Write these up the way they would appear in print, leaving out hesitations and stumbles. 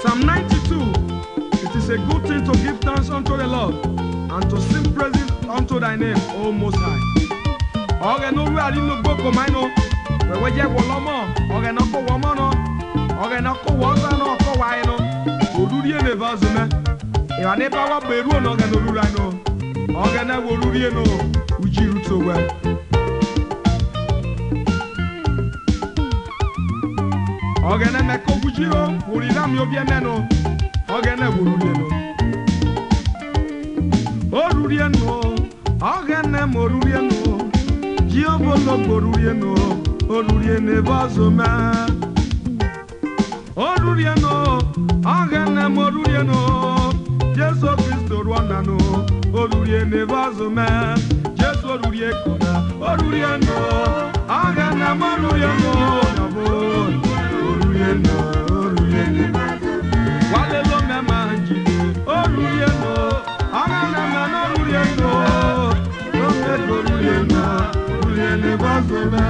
Psalm 92. It is a good thing to give thanks unto the Lord and to sing praises unto thy name, O Most High. Oge no we ali no gboko maino. We je wolomo. Oge no ko womo no. Oge no ko woza no ko wa no. Odurie ne vazume. E wa ne ba wa beru no oge no lura no. Oge na worurie no ujiru to we. Oge na me ko bujiro, urira mi obi emeno. Oge na worurie no. Orurie no. Oge na morurie no. Giovolo borurie no. Orurie ne vazume. Orurie no. Oge na morurie no. Jesu Christo rwanda no. Orurie ne vazume. Jesu orurie kona. Orurie no. Oge na morurie no. Orurie no. Orurie ne vazume. Wale lo me manjide. Orurie no. Oge na me no orurie no. Orurie no. Orurie ne vazume.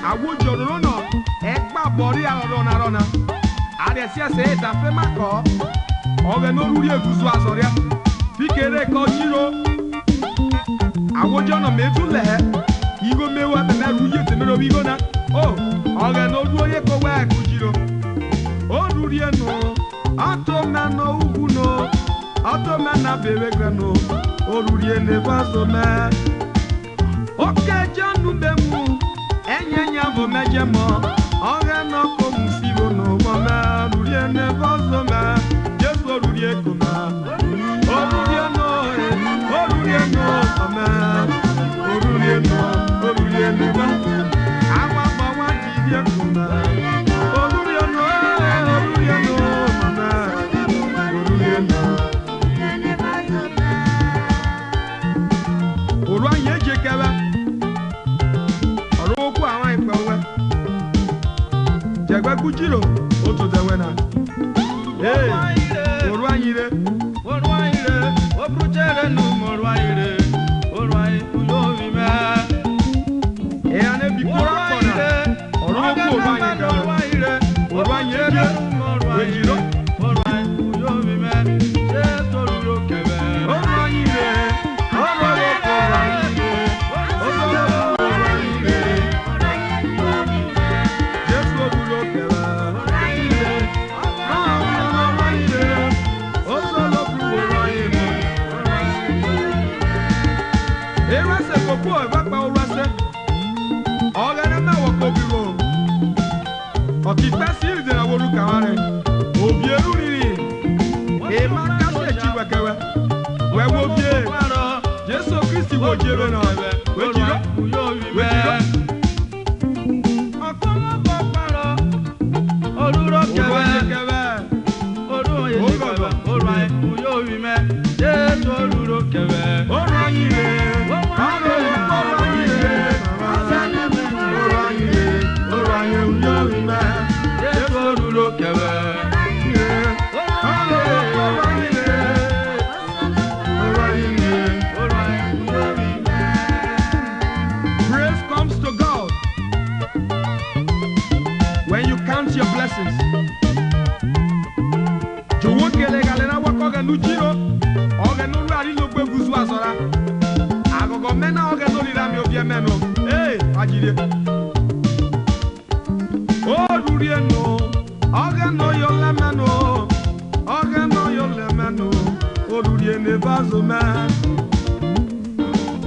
Awujoro no. Egba bori arona rona. Adesia se ta fe mako. Oge no ruri eguzu azoria. Fikere ko jiro. Awojo no metule. Igo mewa na ruye temero bigo na. Oh, oge no ruye ko wa ku jiro. O ruri no. Ato na no ugu no. Ato na bebe grano. O ruri ne vaso me. Oke janu bemu. Enyenya vo mejemo. Oge no ko musibo no mama. Ruri ne vaso me. Orurie kuma, orurie no, amen. Orurie no, awa bawa jibie kuma. Orurie no, amen. Orurie no. Oruan yeje kebe, oruku awan ipewe. Jegbe kujiro, oto dewe na. Hey. Orwaire, obruchere no morwaire, orwai uyovi me. E ane bikora kona, orwoko orwaire, orwaire, wejiro, orwai uyovi me. Jesu ruro kebe, orwaire, orwoko orwaire, Jesu ruro kebe. Jesu Christi wo jebe na wejiro akoma oluro kebe orwai uyowi me Jesu oluro kebe orwanyire orwai uyowi me Jesu oluro kebe. Your blessings. Jowokele galena wakoga nujiro. Oge no rari no gbe guzu azora. Agogo mena oge no rira mi obie meno. Eh, ajire. O rurie no. Oge no yo lemeno. Oge no yo lemeno. O rurie ne vazo me.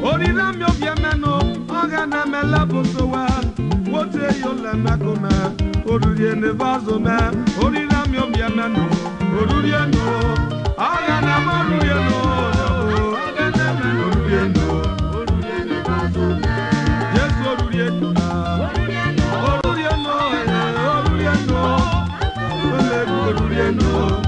O rira mi obie meno. Oge na me laboso wa. Wote yo lemeko me. Orurie ne vazo me, orina mi obia meno, orurie no, aga na marurie no, aga na me orurie ne vazo me, Jesu orurie no, orurie no, ole orurie no.